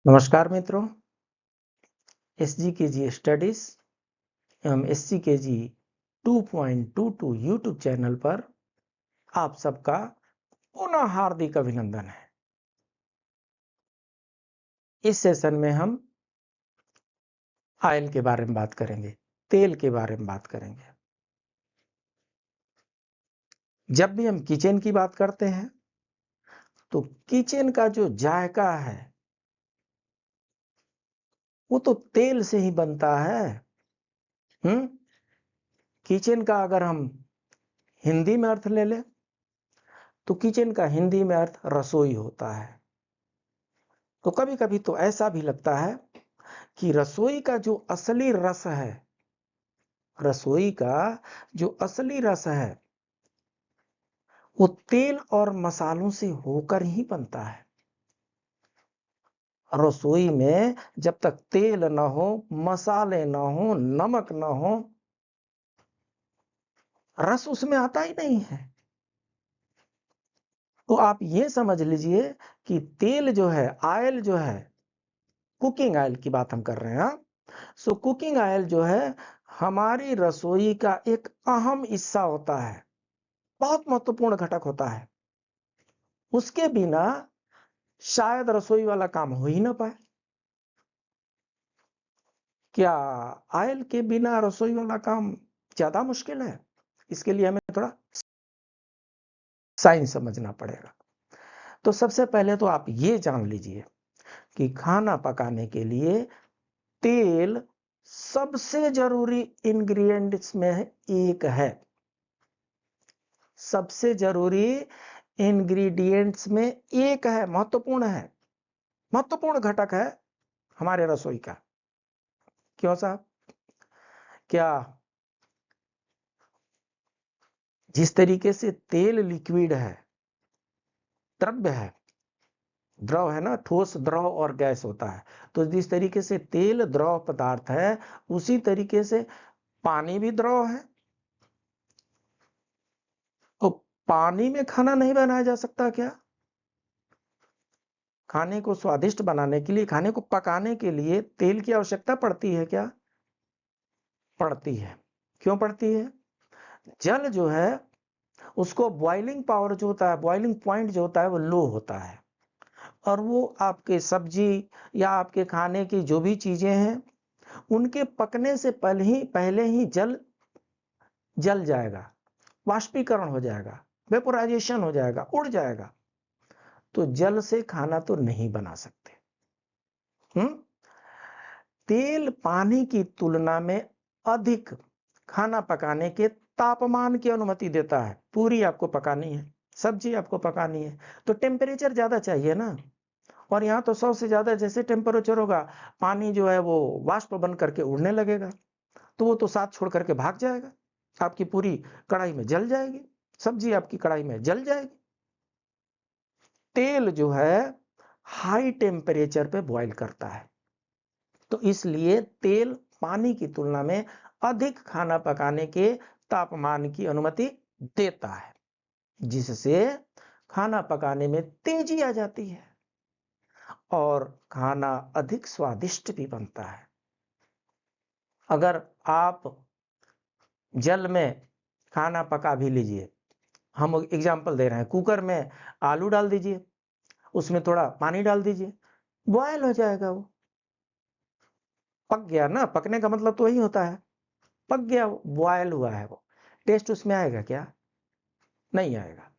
नमस्कार मित्रों, SGKG studies एवं SGKG 2.22 यूट्यूब चैनल पर आप सबका पुनः हार्दिक अभिनंदन है। इस सेशन में हम ऑयल के बारे में बात करेंगे, तेल के बारे में बात करेंगे। जब भी हम किचन की बात करते हैं तो किचन का जो जायका है वो तो तेल से ही बनता है। किचन का अगर हम हिंदी में अर्थ ले लें तो किचन का हिंदी में अर्थ रसोई होता है। तो कभी कभी तो ऐसा भी लगता है कि रसोई का जो असली रस है, रसोई का जो असली रस है वो तेल और मसालों से होकर ही बनता है। रसोई में जब तक तेल ना हो, मसाले ना हो, नमक ना हो, रस उसमें आता ही नहीं है। तो आप ये समझ लीजिए कि तेल जो है, ऑयल जो है, कुकिंग ऑयल की बात हम कर रहे हैं। सो कुकिंग ऑयल जो है हमारी रसोई का एक अहम हिस्सा होता है, बहुत महत्वपूर्ण घटक होता है। उसके बिना शायद रसोई वाला काम हो ही ना पाए। क्या ऑयल के बिना रसोई वाला काम ज्यादा मुश्किल है? इसके लिए हमें थोड़ा साइंस समझना पड़ेगा। तो सबसे पहले तो आप ये जान लीजिए कि खाना पकाने के लिए तेल सबसे जरूरी इंग्रेडिएंट्स में एक है। सबसे जरूरी इंग्रेडिएंट्स में एक है, महत्वपूर्ण है, महत्वपूर्ण घटक है हमारे रसोई का। क्यों साहब? क्या जिस तरीके से तेल लिक्विड है, द्रव्य है, द्रव है ना, ठोस, द्रव और गैस होता है। तो जिस तरीके से तेल द्रव पदार्थ है उसी तरीके से पानी भी द्रव है। तो पानी में खाना नहीं बनाया जा सकता क्या? खाने को स्वादिष्ट बनाने के लिए, खाने को पकाने के लिए तेल की आवश्यकता पड़ती है क्या? पड़ती है। क्यों पड़ती है? जल जो है उसको बॉइलिंग पावर जो होता है, बॉइलिंग पॉइंट जो होता है वो लो होता है, और वो आपके सब्जी या आपके खाने की जो भी चीजें हैं उनके पकने से पहले ही जल जल जाएगा, वाष्पीकरण हो जाएगा, वेपोराइजेशन हो जाएगा, उड़ जाएगा। तो जल से खाना तो नहीं बना सकते। तेल पानी की तुलना में अधिक खाना पकाने के तापमान की अनुमति देता है। पूरी आपको पकानी है, सब्जी आपको पकानी है तो टेम्परेचर ज्यादा चाहिए ना। और यहाँ तो 100 से ज्यादा जैसे टेम्परेचर होगा, पानी जो है वो वाष्प बन करके उड़ने लगेगा, तो वो तो साथ छोड़ करके भाग जाएगा, आपकी पूरी कढ़ाई में जल जाएगी, सब्जी आपकी कढ़ाई में जल जाएगी। तेल जो है हाई टेम्परेचर पे बॉईल करता है, तो इसलिए तेल पानी की तुलना में अधिक खाना पकाने के तापमान की अनुमति देता है, जिससे खाना पकाने में तेजी आ जाती है और खाना अधिक स्वादिष्ट भी बनता है। अगर आप जल में खाना पका भी लीजिए, हम एग्जांपल दे रहे हैं, कुकर में आलू डाल दीजिए, उसमें थोड़ा पानी डाल दीजिए, बॉयल हो जाएगा, वो पक गया ना। पकने का मतलब तो वही होता है, पक गया, बॉयल हुआ है। वो टेस्ट उसमें आएगा क्या? नहीं आएगा।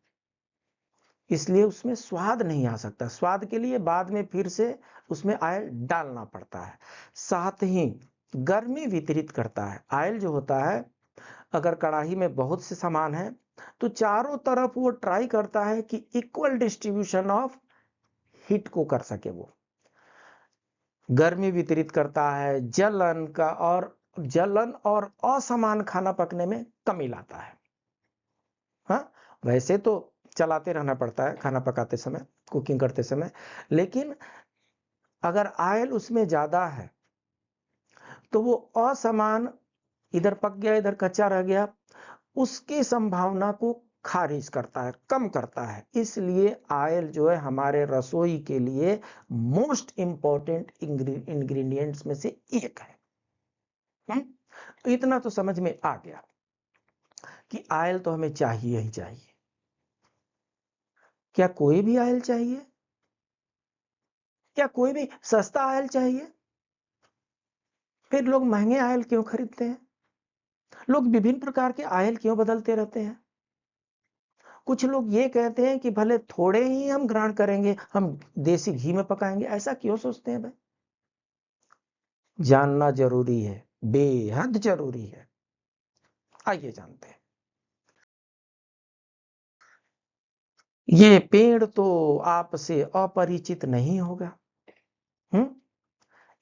इसलिए उसमें स्वाद नहीं आ सकता। स्वाद के लिए बाद में फिर से उसमें ऑयल डालना पड़ता है। साथ ही गर्मी वितरित करता है। ऑयल जो होता है, अगर कढ़ाई में बहुत से सामान है तो चारों तरफ वो ट्राई करता है कि इक्वल डिस्ट्रीब्यूशन ऑफ हीट को कर सके। वो गर्मी वितरित करता है, जलन और असमान खाना पकने में कमी लाता है। हाँ, वैसे तो चलाते रहना पड़ता है खाना पकाते समय, कुकिंग करते समय, लेकिन अगर ऑयल उसमें ज्यादा है तो वो असमान, इधर पक गया इधर कच्चा रह गया, उसकी संभावना को खारिज करता है, कम करता है। इसलिए ऑयल जो है हमारे रसोई के लिए मोस्ट इंपॉर्टेंट इंग्रेडिएंट्स में से एक है। तो इतना तो समझ में आ गया कि ऑयल तो हमें चाहिए ही चाहिए। क्या कोई भी ऑयल चाहिए? क्या कोई भी सस्ता ऑयल चाहिए? फिर लोग महंगे ऑयल क्यों खरीदते हैं? लोग विभिन्न प्रकार के ऑयल क्यों बदलते रहते हैं? कुछ लोग ये कहते हैं कि भले थोड़े ही हम ग्रहण करेंगे, हम देसी घी में पकाएंगे। ऐसा क्यों सोचते हैं भाई? जानना जरूरी है, बेहद जरूरी है। आइए जानते हैं। ये पेड़ तो आपसे अपरिचित नहीं होगा।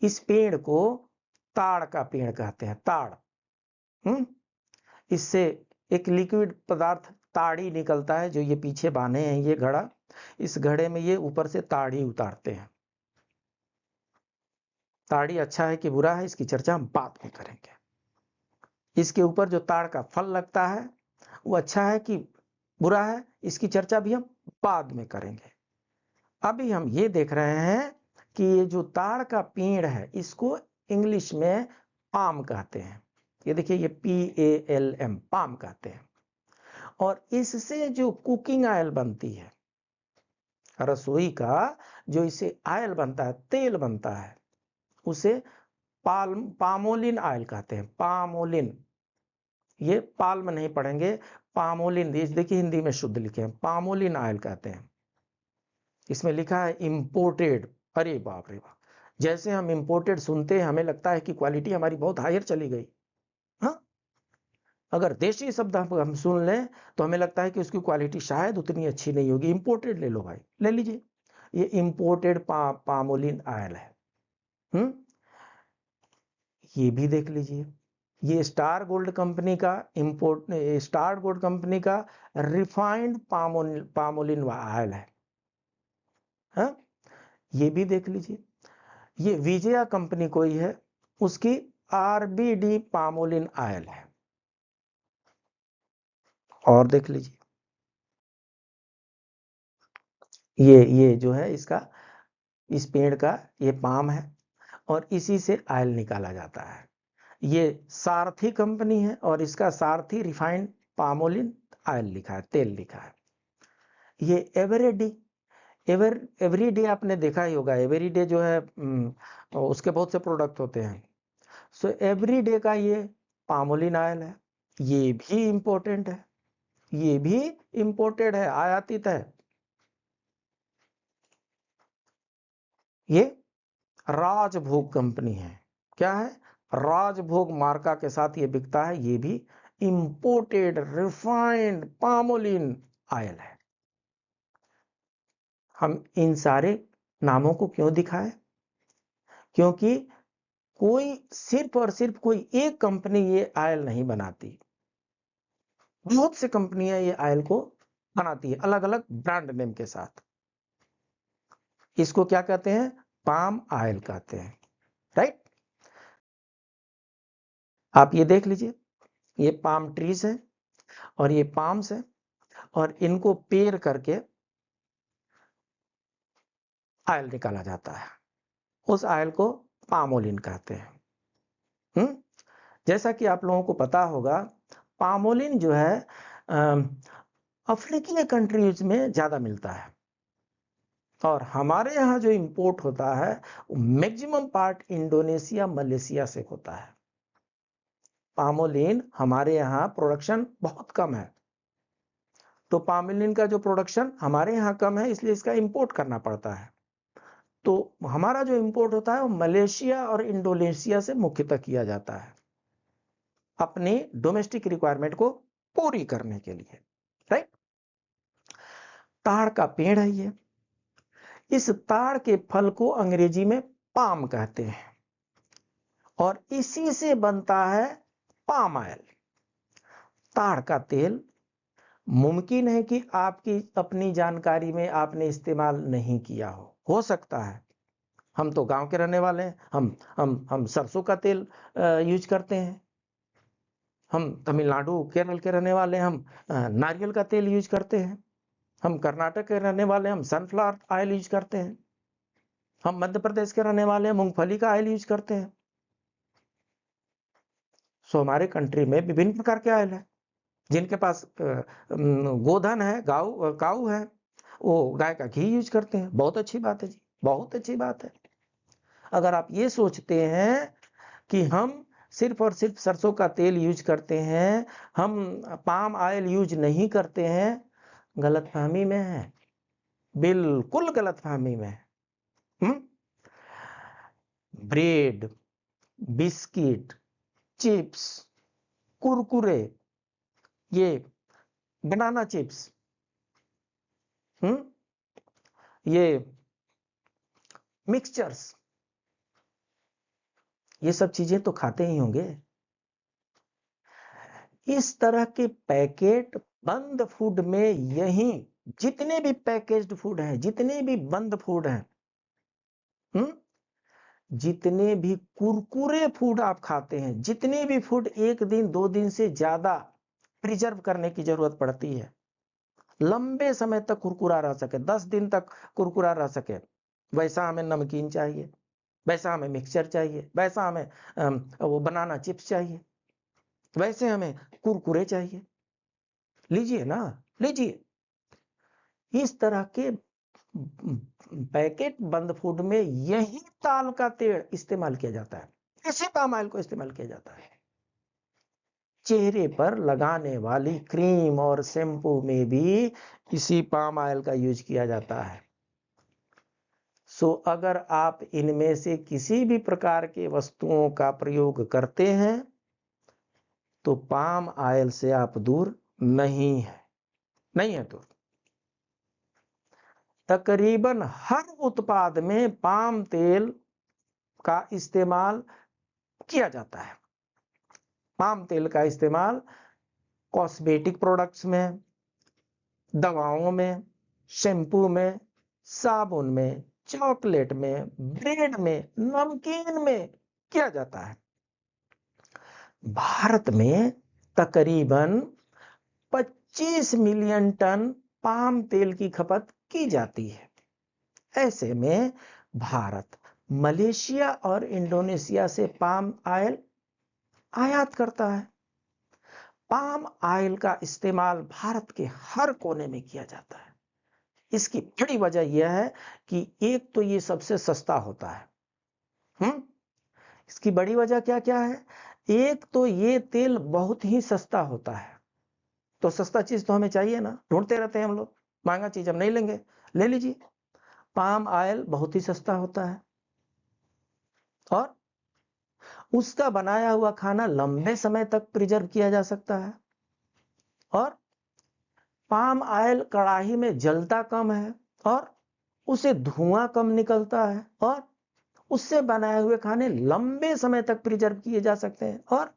इस पेड़ को ताड़ का पेड़ कहते हैं, ताड़। इससे एक लिक्विड पदार्थ ताड़ी निकलता है, जो ये पीछे बांधे हैं ये घड़ा, इस घड़े में ये ऊपर से ताड़ी उतारते हैं। ताड़ी अच्छा है कि बुरा है, इसकी चर्चा हम बाद में करेंगे। इसके ऊपर जो ताड़ का फल लगता है वो अच्छा है कि बुरा है, इसकी चर्चा भी हम बाद में करेंगे। अभी हम ये देख रहे हैं कि ये जो ताड़ का पेड़ है इसको इंग्लिश में पाम कहते हैं। ये देखिए, ये PALM, पाम कहते हैं। और इससे जो कुकिंग ऑयल बनती है, रसोई का जो इसे ऑयल बनता है, तेल बनता है, उसे पामोलिन ऑयल कहते हैं। पामोलिन, ये पाल्म नहीं पढ़ेंगे, पामोलिन। देखिए हिंदी में शुद्ध लिखे हैं, पामोलिन ऑयल कहते हैं। इसमें लिखा है इंपोर्टेड। अरे बाप रे बाप, जैसे हम इंपोर्टेड सुनते हैं हमें लगता है कि क्वालिटी हमारी बहुत हायर चली गई। हाँ, अगर देशी शब्द हम सुन लें तो हमें लगता है कि उसकी क्वालिटी शायद उतनी अच्छी नहीं होगी। इंपोर्टेड ले लो भाई, ले लीजिए। ये इंपोर्टेड पामोलिन ऑयल है। ये भी देख लीजिए, ये स्टार गोल्ड कंपनी का स्टार गोल्ड कंपनी का रिफाइंड पामोलिन ऑयल है। हाँ, ये भी देख लीजिए। ये विजया कंपनी कोई है, उसकी RBD पामोलिन ऑयल है। और देख लीजिए, ये जो है इसका, इस पेड़ का ये पाम है और इसी से ऑयल निकाला जाता है। ये सारथी कंपनी है और इसका सारथी रिफाइंड पामोलिन ऑयल लिखा है, तेल लिखा है। ये एवरीडे आपने देखा ही होगा। एवरीडे जो है उसके बहुत से प्रोडक्ट होते हैं। सो एवरीडे का ये पामोलिन ऑयल है। ये भी इंपोर्टेंट है, ये भी इंपोर्टेड है, आयातित है। ये राजभोग कंपनी है। क्या है? राजभोग मार्का के साथ ये बिकता है। ये भी इंपोर्टेड रिफाइंड पामोलिन ऑयल है। हम इन सारे नामों को क्यों दिखाएं? क्योंकि कोई सिर्फ और सिर्फ कोई एक कंपनी ये ऑयल नहीं बनाती, बहुत सी कंपनियां ये ऑयल को बनाती है अलग अलग ब्रांड नेम के साथ। इसको क्या कहते हैं? पाम ऑयल कहते हैं, राइट। आप ये देख लीजिए, ये पाम ट्रीज है और ये पाम्स है और इनको पेर करके ऑयल निकाला जाता है। उस ऑयल को पामोलिन कहते हैं। जैसा कि आप लोगों को पता होगा, पामोलिन जो है अफ्रीकी कंट्रीज में ज्यादा मिलता है और हमारे यहाँ जो इंपोर्ट होता है मैक्सिमम पार्ट इंडोनेशिया, मलेशिया से होता है। पामोलिन हमारे यहाँ प्रोडक्शन बहुत कम है, तो पामोलिन का जो प्रोडक्शन हमारे यहाँ कम है, इसलिए इसका इंपोर्ट करना पड़ता है। तो हमारा जो इंपोर्ट होता है वो मलेशिया और इंडोनेशिया से मुख्यतः किया जाता है, अपनी डोमेस्टिक रिक्वायरमेंट को पूरी करने के लिए, राइट। ताड़ का पेड़ है ये। इस ताड़ के फल को अंग्रेजी में पाम कहते हैं और इसी से बनता है पाम ऑयल। ताड़ का तेल मुमकिन है कि आपकी अपनी जानकारी में आपने इस्तेमाल नहीं किया हो सकता है। हम तो गांव के रहने वाले हैं, हम सरसों का तेल यूज करते हैं। हम तमिलनाडु केरल के रहने वाले, हम नारियल का तेल यूज करते हैं। हम कर्नाटक के रहने वाले, हम सनफ्लावर ऑयल यूज करते हैं। हम मध्य प्रदेश के रहने वाले, मूंगफली का ऑयल यूज करते हैं। सो हमारे कंट्री में विभिन्न प्रकार के ऑयल है। जिनके पास गोधन है, काऊ है, वो गाय का घी यूज करते हैं। बहुत अच्छी बात है जी, बहुत अच्छी बात है। अगर आप ये सोचते हैं कि हम सिर्फ और सिर्फ सरसों का तेल यूज करते हैं, हम पाम ऑयल यूज नहीं करते हैं, गलतफहमी में है, बिल्कुल गलतफहमी में है। ब्रेड, बिस्किट, चिप्स, कुरकुरे, ये बनाना चिप्स, ये मिक्सचर्स, ये सब चीजें तो खाते ही होंगे। इस तरह के पैकेट बंद फूड में, यही जितने भी पैकेज्ड फूड हैं, जितने भी बंद फूड हैं, जितने भी कुरकुरे फूड आप खाते हैं, जितने भी फूड 1 दिन 2 दिन से ज्यादा प्रिजर्व करने की जरूरत पड़ती है, लंबे समय तक कुरकुरा रह सके, 10 दिन तक कुरकुरा रह सके, वैसा हमें नमकीन चाहिए, वैसा हमें मिक्सचर चाहिए, वैसा हमें वो बनाना चिप्स चाहिए, वैसे हमें कुरकुरे चाहिए। लीजिए ना, लीजिए। इस तरह के पैकेट बंद फूड में यही ताल का तेल इस्तेमाल किया जाता है, इसी पाम ऑयल को इस्तेमाल किया जाता है। चेहरे पर लगाने वाली क्रीम और शैम्पू में भी इसी पाम ऑयल का यूज किया जाता है। सो अगर आप इनमें से किसी भी प्रकार के वस्तुओं का प्रयोग करते हैं तो पाम ऑयल से आप दूर नहीं है, नहीं है दूर। तकरीबन हर उत्पाद में पाम तेल का इस्तेमाल किया जाता है। पाम तेल का इस्तेमाल कॉस्मेटिक प्रोडक्ट्स में, दवाओं में, शैम्पू में, साबुन में, चॉकलेट में, ब्रेड में, नमकीन में किया जाता है। भारत में तकरीबन 25 मिलियन टन पाम तेल की खपत की जाती है। ऐसे में भारत मलेशिया और इंडोनेशिया से पाम ऑयल आयात करता है। पाम ऑयल का इस्तेमाल भारत के हर कोने में किया जाता है। इसकी बड़ी वजह यह है कि एक तो ये सबसे सस्ता होता है। इसकी बड़ी वजह क्या क्या है? एक तो ये तेल बहुत ही सस्ता होता है। तो सस्ता चीज तो हमें चाहिए ना, ढूंढते रहते हैं हम लोग, महंगा चीज हम नहीं लेंगे, ले लीजिए। पाम ऑयल बहुत ही सस्ता होता है और उसका बनाया हुआ खाना लंबे समय तक प्रिजर्व किया जा सकता है। और पाम ऑयल कढ़ाई में जलता कम है और उसे धुआं कम निकलता है और उससे बनाए हुए खाने लंबे समय तक प्रिजर्व किए जा सकते हैं और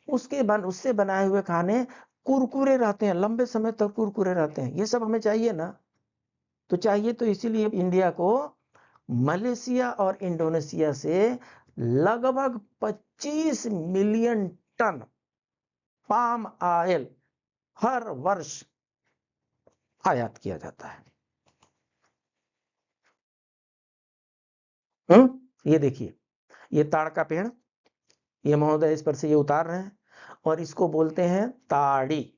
उससे बनाए हुए खाने कुरकुरे रहते हैं, लंबे समय तक कुरकुरे रहते हैं। ये सब हमें चाहिए ना, तो चाहिए तो इसीलिए इंडिया को मलेशिया और इंडोनेशिया से लगभग 25 मिलियन टन पाम ऑयल हर वर्ष आयात किया जाता है। ये देखिए, ये ताड़ का पेड़, ये महोदय इस पर से ये उतार रहे हैं और इसको बोलते हैं ताड़ी।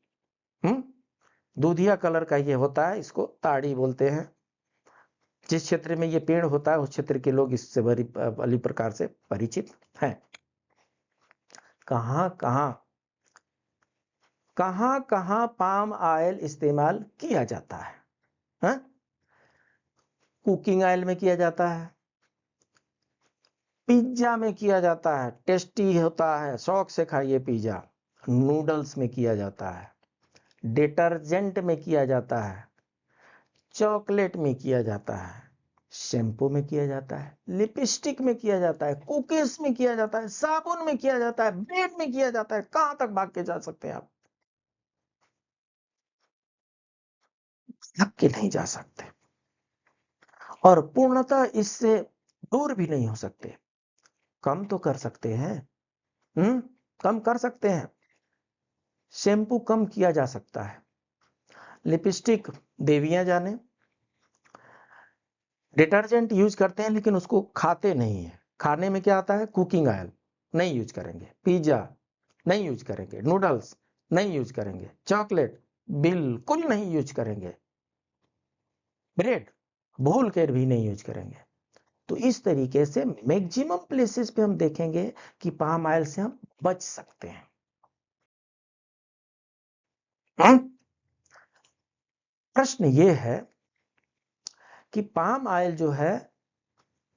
दूधिया कलर का ये होता है, इसको ताड़ी बोलते हैं। जिस क्षेत्र में ये पेड़ होता है उस क्षेत्र के लोग इससे बड़ी प्रकार से परिचित हैं। कहां कहां पाम ऑयल इस्तेमाल किया जाता है? कुकिंग ऑयल में किया जाता है, पिज्जा में किया जाता है, टेस्टी होता है, शौक से खाइए पिज्जा। नूडल्स में किया जाता है, डिटर्जेंट में किया जाता है, चॉकलेट में किया जाता है, शैम्पू में किया जाता है, लिपस्टिक में किया जाता है, कुकीज में किया जाता है, साबुन में किया जाता है, ब्रेड में किया जाता है। कहां तक भाग के जा सकते हैं आप? भाग के नहीं जा सकते और पूर्णतः इससे दूर भी नहीं हो सकते। कम तो कर सकते हैं, कम कर सकते हैं। शैम्पू कम किया जा सकता है, लिपस्टिक देवियां जाने, डिटर्जेंट यूज करते हैं लेकिन उसको खाते नहीं है। खाने में क्या आता है? कुकिंग ऑयल नहीं यूज करेंगे, पिज्जा नहीं यूज करेंगे, नूडल्स नहीं यूज करेंगे, चॉकलेट बिल्कुल नहीं यूज करेंगे, ब्रेड भूल कर भी नहीं यूज करेंगे। तो इस तरीके से मैक्सिमम प्लेसेस पे हम देखेंगे कि पाम ऑयल से हम बच सकते हैं। प्रश्न ये है कि पाम ऑयल जो है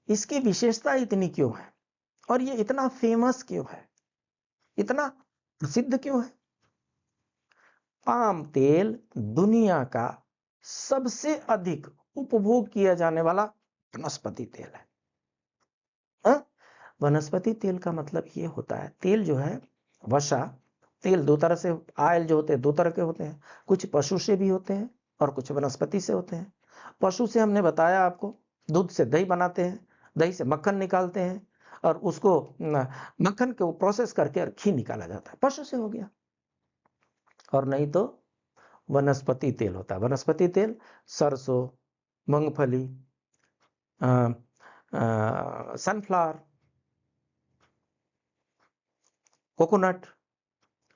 इसकी विशेषता इतनी क्यों है और ये इतना फेमस क्यों है, इतना प्रसिद्ध क्यों है? पाम तेल दुनिया का सबसे अधिक उपभोग किया जाने वाला वनस्पति तेल है। वनस्पति तेल का मतलब ये होता है, तेल जो है वसा तेल दो तरह से, ऑयल जो होते हैं दो तरह के होते हैं, कुछ पशु से भी होते हैं और कुछ वनस्पति से होते हैं। पशु से हमने बताया आपको, दूध से दही बनाते हैं, दही से मक्खन निकालते हैं और उसको मक्खन को प्रोसेस करके घी निकाला जाता है, पशु से हो गया। और नहीं तो वनस्पति तेल होता है। वनस्पति तेल सरसों, मूंगफली, सनफ्लावर, कोकोनट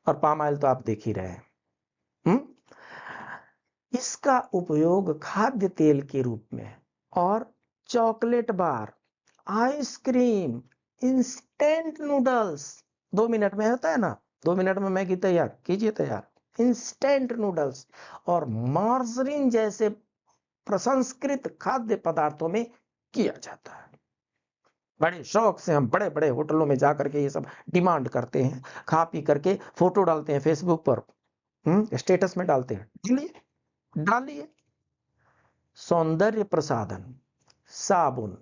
और पाम ऑयल तो आप देख ही रहे हैं। इसका उपयोग खाद्य तेल के रूप में और chocolate bar, ice cream, instant noodles 2 minute में होता है ना, 2 मिनट में मैगी तैयार कीजिए, तैयार इंस्टेंट नूडल्स और मार्जरीन जैसे प्रसंस्कृत खाद्य पदार्थों में किया जाता है। बड़े शौक से हम बड़े बड़े होटलों में जाकर के ये सब डिमांड करते हैं, खा पी करके फोटो डालते हैं फेसबुक पर, स्टेटस में डालते हैं, डालिए। सौंदर्य प्रसाधन, साबुन,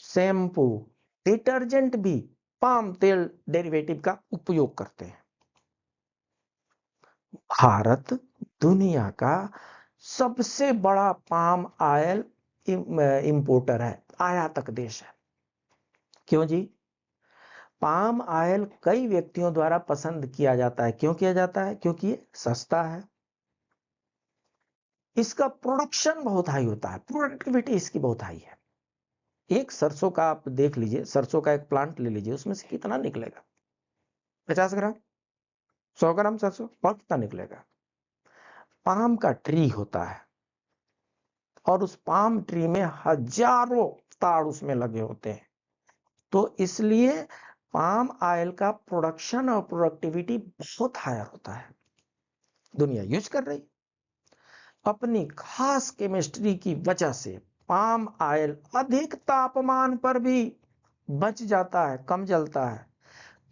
शैम्पू, डिटर्जेंट भी पाम तेल डेरिवेटिव का उपयोग करते हैं। भारत दुनिया का सबसे बड़ा पाम ऑयल इंपोर्टर है, आयातक देश है। क्यों जी? पाम ऑयल कई व्यक्तियों द्वारा पसंद किया जाता है। क्यों किया जाता है? क्योंकि ये सस्ता है, इसका प्रोडक्शन बहुत हाई होता है, प्रोडक्टिविटी इसकी बहुत हाई है। एक सरसों का आप देख लीजिए, सरसों का एक प्लांट ले लीजिए, उसमें से कितना निकलेगा? 50 ग्राम, 100 ग्राम सरसों, और कितना निकलेगा? पाम का ट्री होता है और उस पाम ट्री में हजारों ताड़ उसमें लगे होते हैं। तो इसलिए पाम ऑयल का प्रोडक्शन और प्रोडक्टिविटी बहुत हायर होता है। दुनिया यूज कर रही, अपनी खास केमिस्ट्री की वजह से पाम ऑयल अधिक तापमान पर भी बच जाता है, कम जलता है,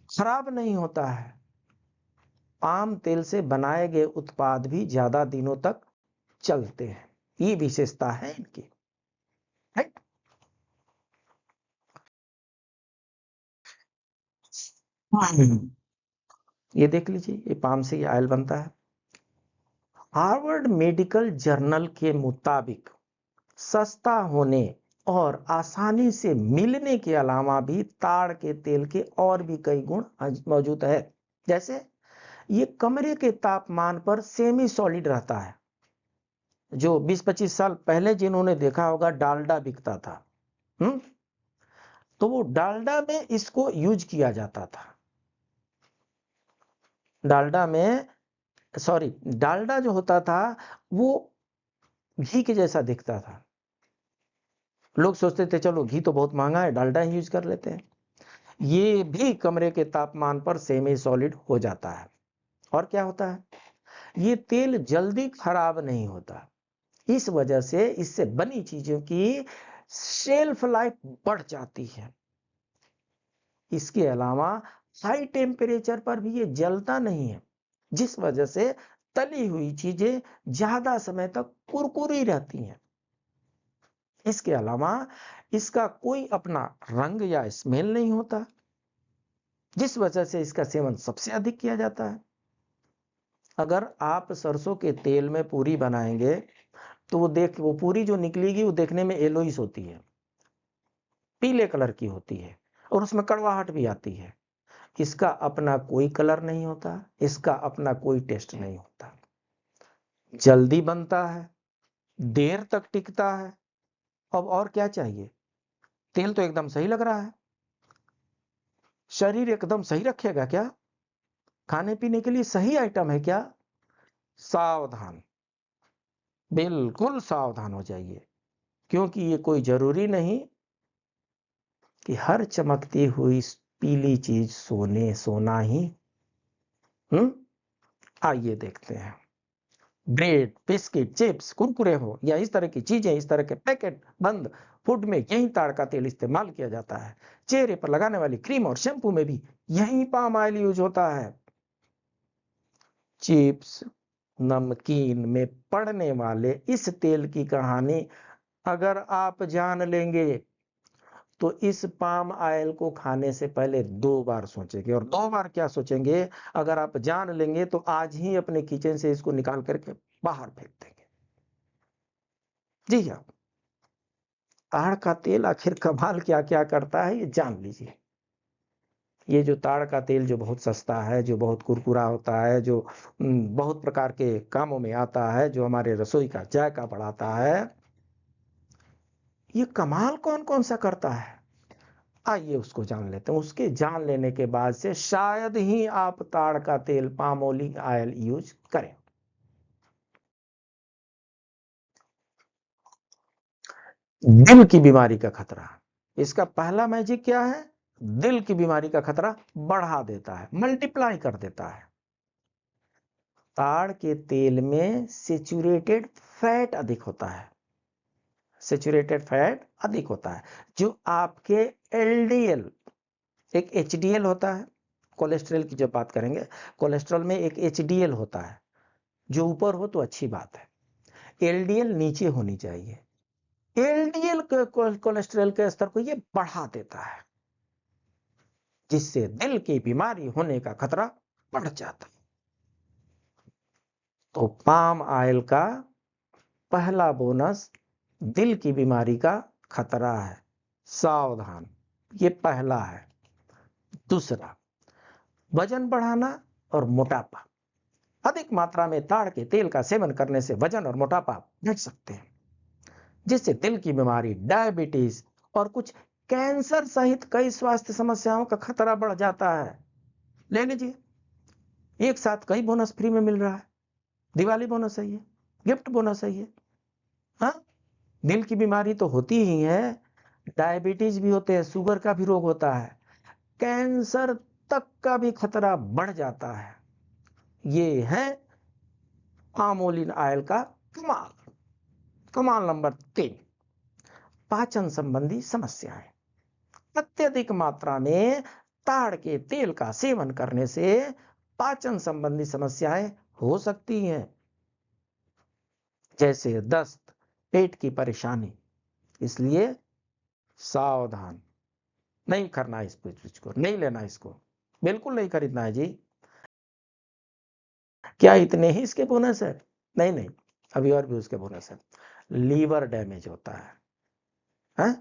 खराब नहीं होता है। पाम तेल से बनाए गए उत्पाद भी ज्यादा दिनों तक चलते हैं, ये विशेषता है इनकी, राइट? ये देख लीजिए, ये पाम से ये ऑयल बनता है। हार्वर्ड मेडिकल जर्नल के मुताबिक सस्ता होने और आसानी से मिलने के अलावा भी ताड़ के तेल के और भी कई गुण मौजूद है। जैसे ये कमरे के तापमान पर सेमी सॉलिड रहता है। जो 20-25 साल पहले जिन्होंने देखा होगा डालडा बिकता था, तो वो डालडा में इसको यूज किया जाता था। डालडा जो होता था वो घी के जैसा दिखता था। लोग सोचते थे चलो घी तो बहुत महंगा है, डालडा ही यूज कर लेते हैं। ये भी कमरे के तापमान पर सेमी सॉलिड हो जाता है। और क्या होता है? ये तेल जल्दी खराब नहीं होता, इस वजह से इससे बनी चीजों की शेल्फ लाइफ बढ़ जाती है। इसके अलावा हाई टेम्परेचर पर भी ये जलता नहीं है, जिस वजह से तली हुई चीजें ज्यादा समय तक कुरकुरी रहती हैं। इसके अलावा इसका कोई अपना रंग या स्मेल नहीं होता, जिस वजह से इसका सेवन सबसे अधिक किया जाता है। अगर आप सरसों के तेल में पूरी बनाएंगे तो वो पूरी जो निकलेगी वो देखने में येलोइश होती है, पीले कलर की होती है और उसमें कड़वाहट भी आती है। इसका अपना कोई कलर नहीं होता, इसका अपना कोई टेस्ट नहीं होता, जल्दी बनता है, देर तक टिकता है। अब और क्या चाहिए? तेल तो एकदम सही लग रहा है, शरीर एकदम सही रखेगा क्या? खाने पीने के लिए सही आइटम है क्या? सावधान, बिल्कुल सावधान हो जाइए, क्योंकि ये कोई जरूरी नहीं कि हर चमकती हुई पीली चीज सोना ही। आइए देखते हैं। ब्रेड, बिस्किट, चिप्स, कुरकुरे हो या इस तरह की चीजें, इस तरह के पैकेट बंद फूड में यही ताड़ का तेल इस्तेमाल किया जाता है। चेहरे पर लगाने वाली क्रीम और शैम्पू में भी यही पाम ऑयल यूज होता है। चिप्स, नमकीन में पड़ने वाले इस तेल की कहानी अगर आप जान लेंगे तो इस पाम ऑयल को खाने से पहले 2 बार सोचेंगे। और 2 बार क्या सोचेंगे? अगर आप जान लेंगे तो आज ही अपने किचन से इसको निकाल करके बाहर फेंक देंगे। जी हाँ, ताड़ का तेल आखिर कमाल क्या क्या करता है ये जान लीजिए। ये जो ताड़ का तेल जो बहुत सस्ता है, जो बहुत कुरकुरा होता है, जो बहुत प्रकार के कामों में आता है, जो हमारे रसोई का जायका बढ़ाता है, ये कमाल कौन कौन सा करता है? आइए उसको जान लेते हैं। उसके जान लेने के बाद से शायद ही आप ताड़ का तेल, पाम ऑयल यूज करें। दिल की बीमारी का खतरा, इसका पहला मैजिक क्या है? दिल की बीमारी का खतरा बढ़ा देता है, मल्टीप्लाई कर देता है। ताड़ के तेल में सेचुरेटेड फैट अधिक होता है, सेचुरेटेड फैट अधिक होता है, जो आपके एलडीएल, एक एचडीएल होता है, कोलेस्ट्रॉल की जब बात करेंगे, कोलेस्ट्रॉल में एक एचडीएल होता है, जो ऊपर हो तो अच्छी बात है, एलडीएल नीचे होनी चाहिए। एलडीएल कोलेस्ट्रॉल के स्तर को ये बढ़ा देता है, जिससे दिल की बीमारी होने का खतरा बढ़ जाता है। तो पाम ऑयल का पहला बोनस दिल की बीमारी का खतरा है, सावधान, ये पहला है। दूसरा, वजन बढ़ाना और मोटापा। अधिक मात्रा में ताड़ के तेल का सेवन करने से वजन और मोटापा घट सकते हैं, जिससे दिल की बीमारी, डायबिटीज और कुछ कैंसर सहित कई स्वास्थ्य समस्याओं का खतरा बढ़ जाता है। ले लीजिए, एक साथ कई बोनस फ्री में मिल रहा है। दिवाली बोनस है ये, गिफ्ट बोनस है ये। हाँ, दिल की बीमारी तो होती ही है, डायबिटीज भी होते हैं, शुगर का भी रोग होता है, कैंसर तक का भी खतरा बढ़ जाता है। ये है पाम ऑयल का कमाल। कमाल नंबर 3, पाचन संबंधी समस्याएं। अत्यधिक मात्रा में ताड़ के तेल का सेवन करने से पाचन संबंधी समस्याएं हो सकती हैं, जैसे दस्त, पेट की परेशानी। इसलिए सावधान, नहीं करना इस चीज को, नहीं लेना इसको, बिल्कुल नहीं खरीदना है जी। क्या इतने ही इसके बोनस है? नहीं नहीं, अभी और भी उसके बोनस है। लीवर डैमेज होता है?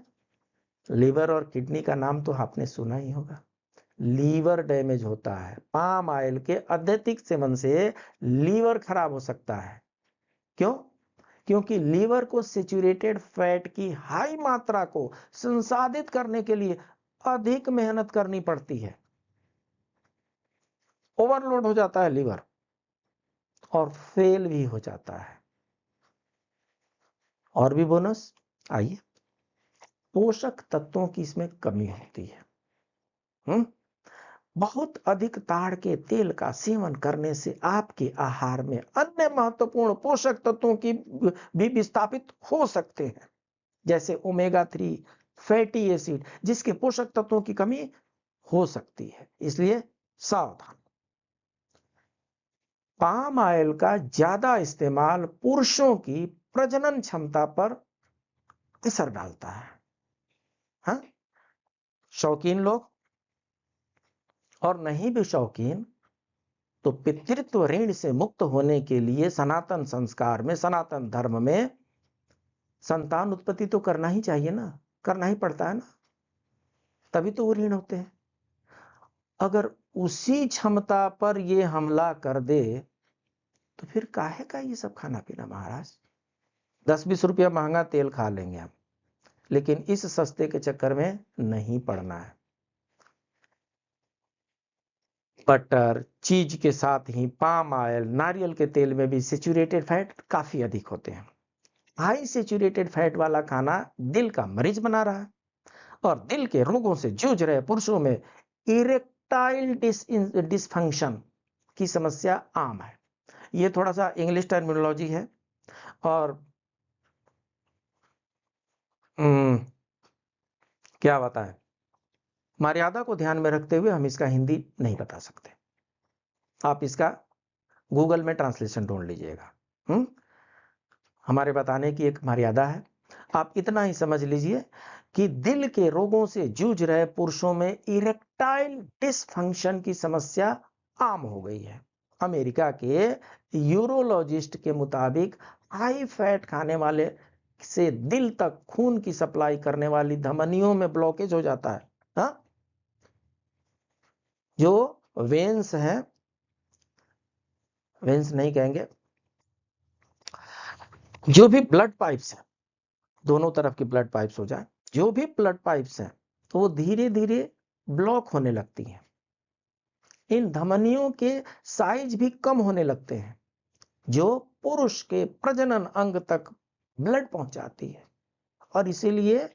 लीवर और किडनी का नाम तो आपने सुना ही होगा। लीवर डैमेज होता है, पाम ऑयल के अत्यधिक सेवन से लीवर खराब हो सकता है। क्यों? क्योंकि लीवर को सेचुरेटेड फैट की हाई मात्रा को संसाधित करने के लिए अधिक मेहनत करनी पड़ती है, ओवरलोड हो जाता है लीवर और फेल भी हो जाता है। और भी बोनस, आइए, पोषक तत्वों की इसमें कमी होती है। बहुत अधिक ताड़ के तेल का सेवन करने से आपके आहार में अन्य महत्वपूर्ण पोषक तत्वों की भी विस्थापित हो सकते हैं, जैसे ओमेगा 3 फैटी एसिड, जिसके पोषक तत्वों की कमी हो सकती है। इसलिए सावधान। पाम ऑयल का ज्यादा इस्तेमाल पुरुषों की प्रजनन क्षमता पर असर डालता है। हाँ? शौकीन लोग और नहीं भी शौकीन तो पितृत्व ऋण से मुक्त होने के लिए सनातन संस्कार में, सनातन धर्म में संतान उत्पत्ति तो करना ही चाहिए ना, करना ही पड़ता है ना, तभी तो वो ऋण होते हैं। अगर उसी क्षमता पर ये हमला कर दे तो फिर काहे का ये सब खाना पीना महाराज। 10-20 रुपया महंगा तेल खा लेंगे हम, लेकिन इस सस्ते के चक्कर में नहीं पड़ना है। बटर, चीज के साथ ही पाम ऑयल, नारियल के तेल में भी सैचुरेटेड फैट काफी अधिक होते हैं। हाई सैचुरेटेड फैट वाला खाना दिल का मरीज बना रहा है और दिल के रोगों से जूझ रहे पुरुषों में इरेक्टाइल डिसफंक्शन की समस्या आम है। ये थोड़ा सा इंग्लिश टर्मिनोलॉजी है और क्या बताएं, मर्यादा को ध्यान में रखते हुए हम इसका हिंदी नहीं बता सकते। आप इसका गूगल में ट्रांसलेशन ढूंढ लीजिएगा। हमारे बताने की एक मर्यादा है। आप इतना ही समझ लीजिए कि दिल के रोगों से जूझ रहे पुरुषों में इरेक्टाइल डिसफंक्शन की समस्या आम हो गई है। अमेरिका के यूरोलॉजिस्ट के मुताबिक हाई फैट खाने वाले से दिल तक खून की सप्लाई करने वाली धमनियों में ब्लॉकेज हो जाता है। हाँ? जो वेन्स हैं, वेन्स नहीं कहेंगे, जो भी ब्लड पाइप्स हैं, दोनों तरफ की ब्लड पाइप्स हो जाए, जो भी ब्लड पाइप्स हैं तो वो धीरे धीरे ब्लॉक होने लगती हैं। इन धमनियों के साइज भी कम होने लगते हैं, जो पुरुष के प्रजनन अंग तक ब्लड पहुंचाती है और इसीलिए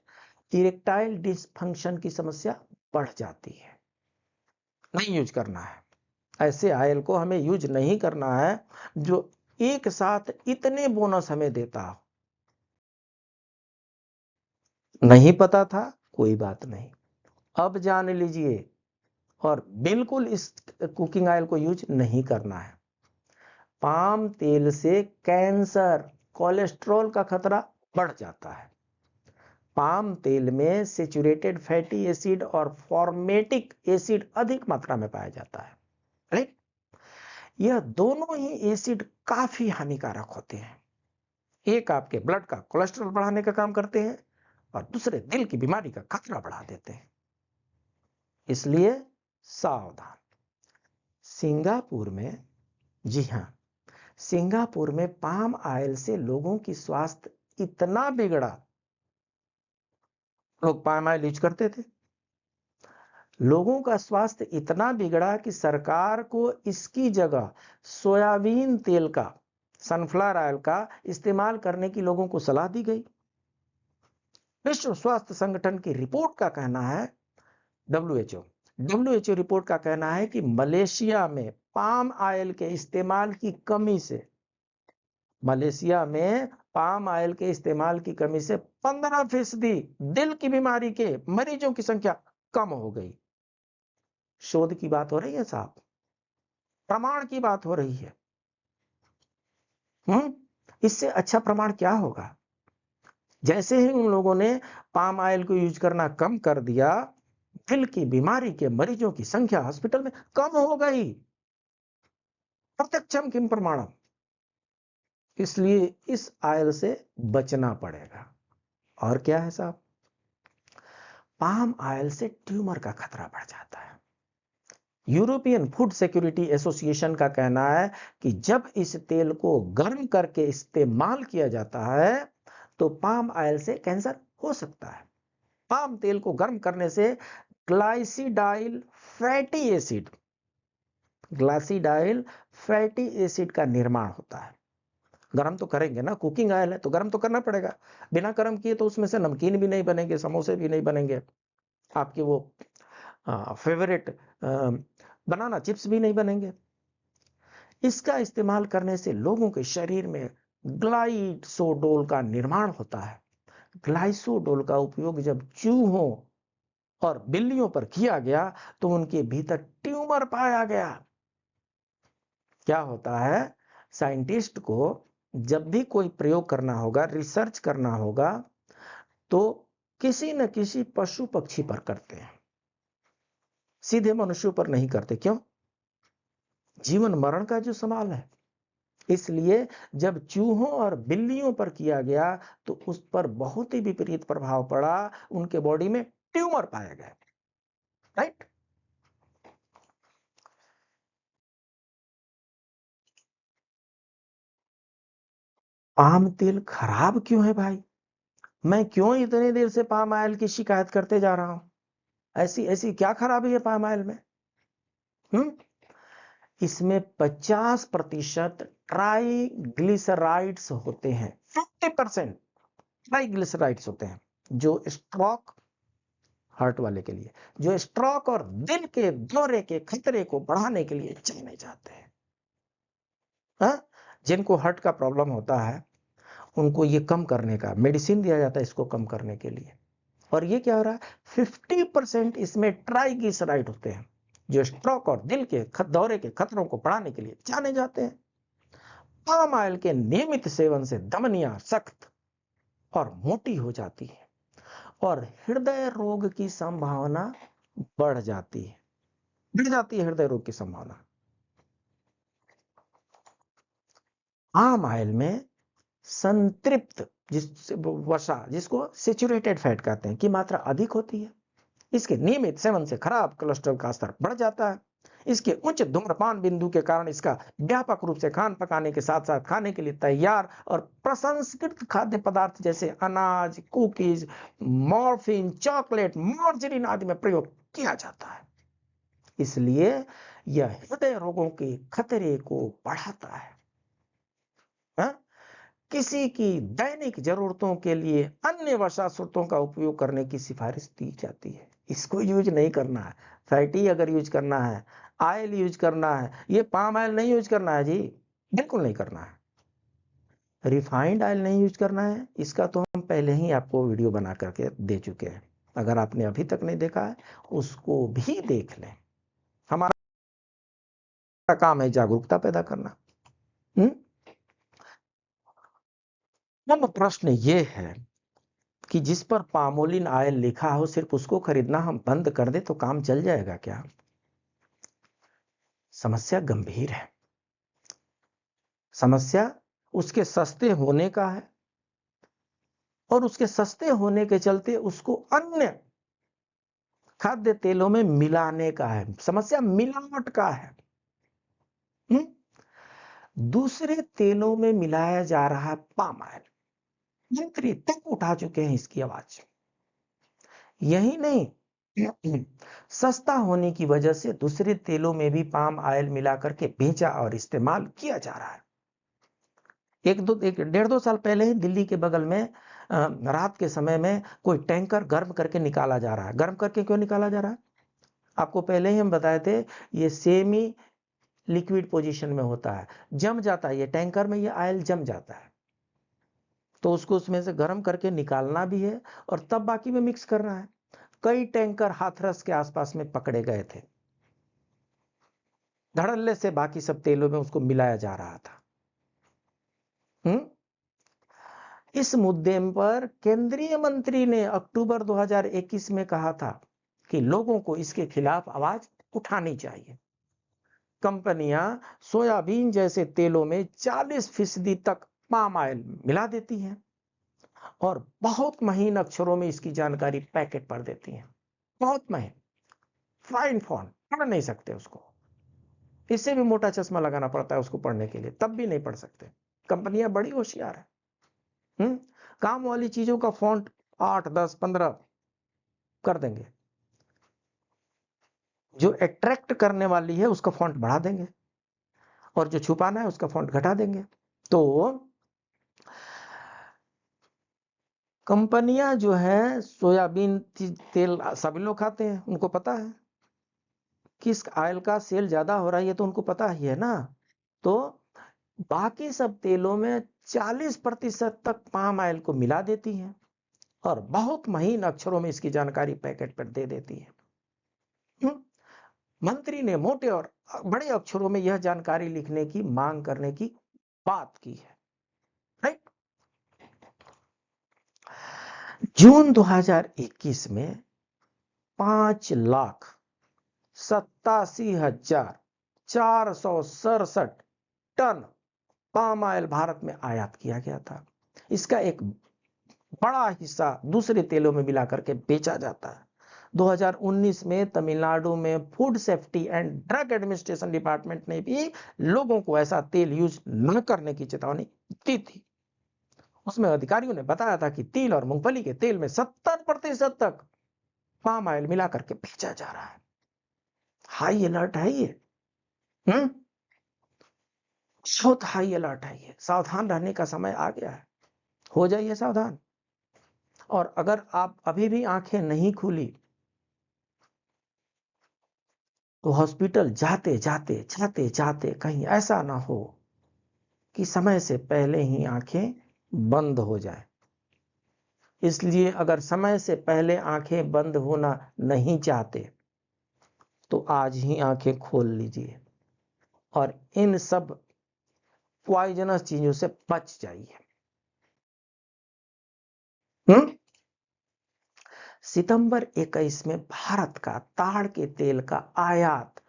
इरेक्टाइल डिसफंक्शन की समस्या बढ़ जाती है। नहीं यूज करना है ऐसे ऑयल को, हमें यूज नहीं करना है जो एक साथ इतने बोनस हमें देता हो। नहीं पता था, कोई बात नहीं, अब जान लीजिए और बिल्कुल इस कुकिंग ऑयल को यूज नहीं करना है। पाम तेल से कैंसर, कोलेस्ट्रॉल का खतरा बढ़ जाता है। पाम तेल में सैचुरेटेड फैटी एसिड और फॉर्मेटिक एसिड अधिक मात्रा में पाया जाता है। राइट? यह दोनों ही एसिड काफी हानिकारक होते हैं। एक आपके ब्लड का कोलेस्ट्रॉल बढ़ाने का काम करते हैं और दूसरे दिल की बीमारी का खतरा बढ़ा देते हैं। इसलिए सावधान। सिंगापुर में, जी हां, सिंगापुर में पाम ऑयल से लोगों की स्वास्थ्य इतना बिगड़ा, लोग पाम ऑयल यूज करते थे, लोगों का स्वास्थ्य इतना बिगड़ा कि सरकार को इसकी जगह सोयाबीन तेल का, सनफ्लावर ऑयल का इस्तेमाल करने की लोगों को सलाह दी गई। विश्व स्वास्थ्य संगठन की रिपोर्ट का कहना है, डब्ल्यूएचओ रिपोर्ट का कहना है कि मलेशिया में पाम ऑयल के इस्तेमाल की कमी से, मलेशिया में पाम ऑयल के इस्तेमाल की कमी से 15% दिल की बीमारी के मरीजों की संख्या कम हो गई। शोध की बात हो रही है साहब, प्रमाण की बात हो रही है। इससे अच्छा प्रमाण क्या होगा। जैसे ही उन लोगों ने पाम ऑयल को यूज करना कम कर दिया, दिल की बीमारी के मरीजों की संख्या हॉस्पिटल में कम हो गई। प्रत्यक्षम किम प्रमाणम। इसलिए इस ऑयल से बचना पड़ेगा। और क्या है साहब, पाम ऑयल से ट्यूमर का खतरा बढ़ जाता है। यूरोपियन फूड सिक्योरिटी एसोसिएशन का कहना है कि जब इस तेल को गर्म करके इस्तेमाल किया जाता है तो पाम ऑयल से कैंसर हो सकता है। पाम तेल को गर्म करने से ग्लाइसिडाइल फैटी एसिड, ग्लाइसिडाइल फैटी एसिड का निर्माण होता है। गर्म तो करेंगे ना, कुकिंग ऑयल है तो गर्म तो करना पड़ेगा। बिना गर्म किए तो उसमें से नमकीन भी नहीं बनेंगे, समोसे भी नहीं बनेंगे, आपके वो फेवरेट बनाना चिप्स भी नहीं बनेंगे। इसका इस्तेमाल करने से लोगों के शरीर में ग्लाइसोडोल का निर्माण होता है। ग्लाइसोडोल का उपयोग जब चूहों और बिल्लियों पर किया गया तो उनके भीतर ट्यूमर पाया गया। क्या होता है, साइंटिस्ट को जब भी कोई प्रयोग करना होगा, रिसर्च करना होगा, तो किसी न किसी पशु पक्षी पर करते हैं, सीधे मनुष्यों पर नहीं करते। क्यों? जीवन मरण का जो सवाल है। इसलिए जब चूहों और बिल्लियों पर किया गया तो उस पर बहुत ही विपरीत प्रभाव पड़ा, उनके बॉडी में ट्यूमर पाए गए। राइट? पाम तेल खराब क्यों है भाई? मैं क्यों इतनी देर से पाम ऑयल की शिकायत करते जा रहा हूं? ऐसी ऐसी क्या खराबी है पाम ऑयल में? इसमें 50% ट्राइग्लिसराइड्स होते हैं। 50% ट्राइग्लिसराइड्स होते हैं जो स्ट्रोक, हार्ट वाले के लिए, जो स्ट्रोक और दिल के दौरे के खतरे को बढ़ाने के लिए जाने जाते हैं। जिनको हार्ट का प्रॉब्लम होता है उनको ये कम करने का मेडिसिन दिया जाता है, इसको कम करने के लिए। और ये क्या हो रहा है, 50% इसमें ट्राइग्लिसराइड होते हैं जो स्ट्रोक और दिल के दौरे के खतरों को बढ़ाने के लिए जाने जाते हैं। पाम ऑयल के नियमित सेवन से धमनियां सख्त और मोटी हो जाती है और हृदय रोग की संभावना बढ़ जाती है, हृदय रोग की संभावना। पाम ऑयल में संतृप्त वसा, जिसको सेचुरेटेड फैट कहते हैं, की मात्रा अधिक होती है। इसके नियमित सेवन से खराब कोलेस्ट्रॉल का स्तर बढ़ जाता है। इसके उच्च धूम्रपान बिंदु के कारण इसका व्यापक रूप से खान पकाने के साथ साथ खाने के लिए तैयार और प्रसंस्कृत खाद्य पदार्थ जैसे अनाज, कुकीज, मॉर्फिन, चॉकलेट, मार्जरीन आदि में प्रयोग किया जाता है। इसलिए यह हृदय रोगों के खतरे को बढ़ाता है। किसी की दैनिक जरूरतों के लिए अन्य वसा स्रोतों का उपयोग करने की सिफारिश दी जाती है। इसको यूज नहीं करना है। फैटी अगर यूज करना है, ऑयल यूज करना है, ये पाम ऑयल नहीं यूज करना है जी, बिल्कुल नहीं करना है। रिफाइंड ऑयल नहीं यूज करना है, इसका तो हम पहले ही आपको वीडियो बना करके दे चुके हैं। अगर आपने अभी तक नहीं देखा है उसको भी देख लें। हमारा काम है जागरूकता पैदा करना। अब प्रश्न ये है कि जिस पर पामोलिन ऑयल लिखा हो सिर्फ उसको खरीदना हम बंद कर दे तो काम चल जाएगा क्या? समस्या गंभीर है। समस्या उसके सस्ते होने का है और उसके सस्ते होने के चलते उसको अन्य खाद्य तेलों में मिलाने का है। समस्या मिलावट का है। दूसरे तेलों में मिलाया जा रहा पाम ऑयल, मंत्री तक उठा चुके हैं इसकी आवाज। यही नहीं, सस्ता होने की वजह से दूसरे तेलों में भी पाम ऑयल मिला करके बेचा और इस्तेमाल किया जा रहा है। एक डेढ़ दो साल पहले ही दिल्ली के बगल में रात के समय में कोई टैंकर गर्म करके निकाला जा रहा है। गर्म करके क्यों निकाला जा रहा है? आपको पहले ही हम बताए थे, ये सेमी लिक्विड पोजीशन में होता है, जम जाता है, ये टैंकर में ये ऑयल जम जाता है, तो उसको उसमें से गर्म करके निकालना भी है और तब बाकी में मिक्स करना है। कई टैंकर हाथरस के आसपास में पकड़े गए थे, धड़ल्ले से बाकी सब तेलों में उसको मिलाया जा रहा था। इस मुद्दे पर केंद्रीय मंत्री ने अक्टूबर 2021 में कहा था कि लोगों को इसके खिलाफ आवाज उठानी चाहिए। कंपनियां सोयाबीन जैसे तेलों में 40% तक पाम ऑयल मिला देती हैं और बहुत महीन अक्षरों में इसकी जानकारी पैकेट पर देती हैं। बहुत महीन, फाइन फॉन्ट, पढ़ नहीं सकते उसको। इससे भी मोटा चश्मा लगाना पड़ता है उसको पढ़ने के लिए, तब भी नहीं पढ़ सकते। कंपनियां बड़ी होशियार है। काम वाली चीजों का फॉन्ट 8, 10, 15 कर देंगे, जो अट्रैक्ट करने वाली है उसका फॉन्ट बढ़ा देंगे और जो छुपाना है उसका फॉन्ट घटा देंगे। तो कंपनियां जो है सोयाबीन तेल सभी लोग खाते हैं, उनको पता है किस ऑयल का सेल ज्यादा हो रहा है, ये तो उनको पता ही है ना। तो बाकी सब तेलों में 40% तक पाम ऑयल को मिला देती हैं और बहुत महीन अक्षरों में इसकी जानकारी पैकेट पर दे देती है। मंत्री ने मोटे और बड़े अक्षरों में यह जानकारी लिखने की मांग करने की बात की है। राइट। जून 2021 में 5,87,467 टन पाम ऑयल भारत में आयात किया गया था। इसका एक बड़ा हिस्सा दूसरे तेलों में मिला करके बेचा जाता है। 2019 में तमिलनाडु में food safety and drug administration department ने भी लोगों को ऐसा तेल यूज न करने की चेतावनी दी थी। उसमें अधिकारियों ने बताया था कि तिल और मूंगफली के तेल में 70% तक पाम ऑयल मिला करके बेचा जा रहा है। हाई अलर्ट है ये। बहुत हाई अलर्ट है ये। सावधान रहने का समय आ गया है। हो जाइए सावधान। और अगर आप अभी भी आंखें नहीं खुली तो हॉस्पिटल जाते जाते कहीं ऐसा ना हो कि समय से पहले ही आंखें बंद हो जाए। इसलिए अगर समय से पहले आंखें बंद होना नहीं चाहते तो आज ही आंखें खोल लीजिए और इन सब पॉइजनस चीजों से बच जाइए। सितंबर 21 में भारत का ताड़ के तेल का आयात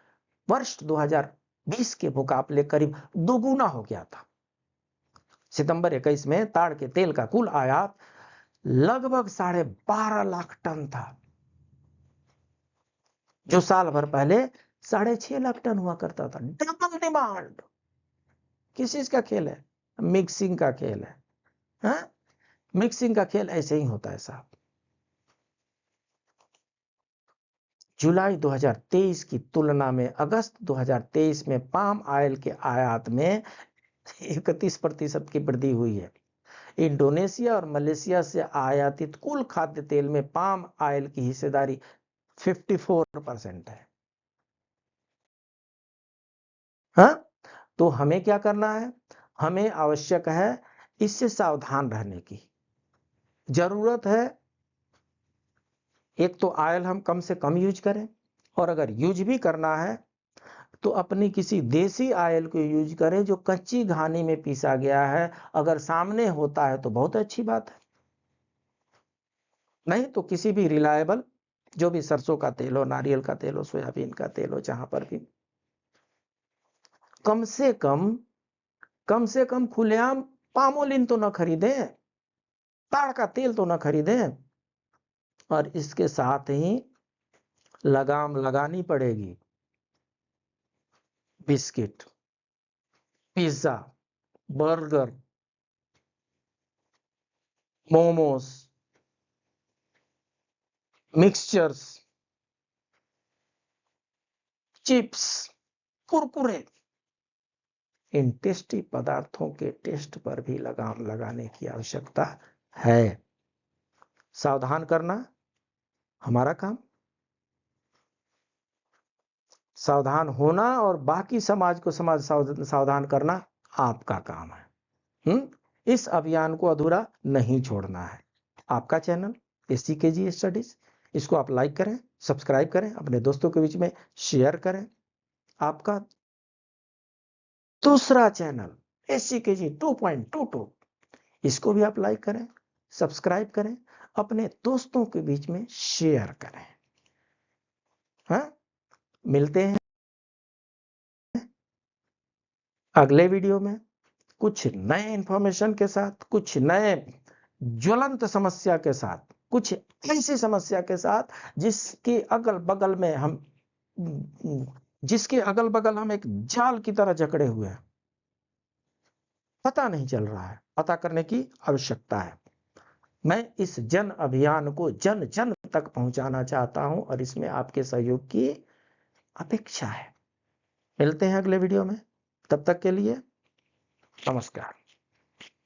वर्ष 2020 के मुकाबले करीब दोगुना हो गया था। सितंबर 21 में ताड़ के तेल का कुल आयात लगभग 12.5 लाख टन था, जो साल भर पहले 6.5 लाख टन हुआ करता था। Double demand. किस चीज का खेल है? मिक्सिंग का खेल है। हाँ? मिक्सिंग का खेल ऐसे ही होता है साहब। जुलाई 2023 की तुलना में अगस्त 2023 में पाम ऑयल के आयात में 31% की वृद्धि हुई है। इंडोनेशिया और मलेशिया से आयातित कुल खाद्य तेल में पाम ऑयल की हिस्सेदारी 54% है। हाँ? तो हमें क्या करना है? हमें आवश्यक है इससे सावधान रहने की जरूरत है। एक तो ऑयल हम कम से कम यूज करें, और अगर यूज भी करना है तो अपनी किसी देसी ऑयल को यूज करें जो कच्ची घानी में पीसा गया है। अगर सामने होता है तो बहुत अच्छी बात है, नहीं तो किसी भी रिलायबल, जो भी सरसों का तेल हो, नारियल का तेल हो, सोयाबीन का तेल हो, जहां पर भी कम से कम खुलेआम पामोलिन तो न खरीदें, ताड़ का तेल तो न खरीदें। और इसके साथ ही लगाम लगानी पड़ेगी biscuit, pizza, burger, momos, mixtures, chips, Kurkure, इन टेस्टी पदार्थों के टेस्ट पर भी लगाम लगाने की आवश्यकता है। सावधान करना हमारा काम, सावधान होना और बाकी समाज को सावधान करना आपका काम है। इस अभियान को अधूरा नहीं छोड़ना है। आपका चैनल SCKG स्टडीज, इसको आप लाइक करें, सब्सक्राइब करें, अपने दोस्तों के बीच में शेयर करें। आपका दूसरा चैनल SCKG 2.22, इसको भी आप लाइक करें, सब्सक्राइब करें, अपने दोस्तों के बीच में शेयर करें। हाँ? मिलते हैं अगले वीडियो में कुछ नए इंफॉर्मेशन के साथ, कुछ नए ज्वलंत समस्या के साथ, कुछ ऐसी समस्या के साथ जिसके अगल बगल हम एक जाल की तरह जकड़े हुए हैं, पता नहीं चल रहा है। पता करने की आवश्यकता है। मैं इस जन अभियान को जन जन तक पहुंचाना चाहता हूं और इसमें आपके सहयोग की अपेक्षा है। मिलते हैं अगले वीडियो में, तब तक के लिए नमस्कार।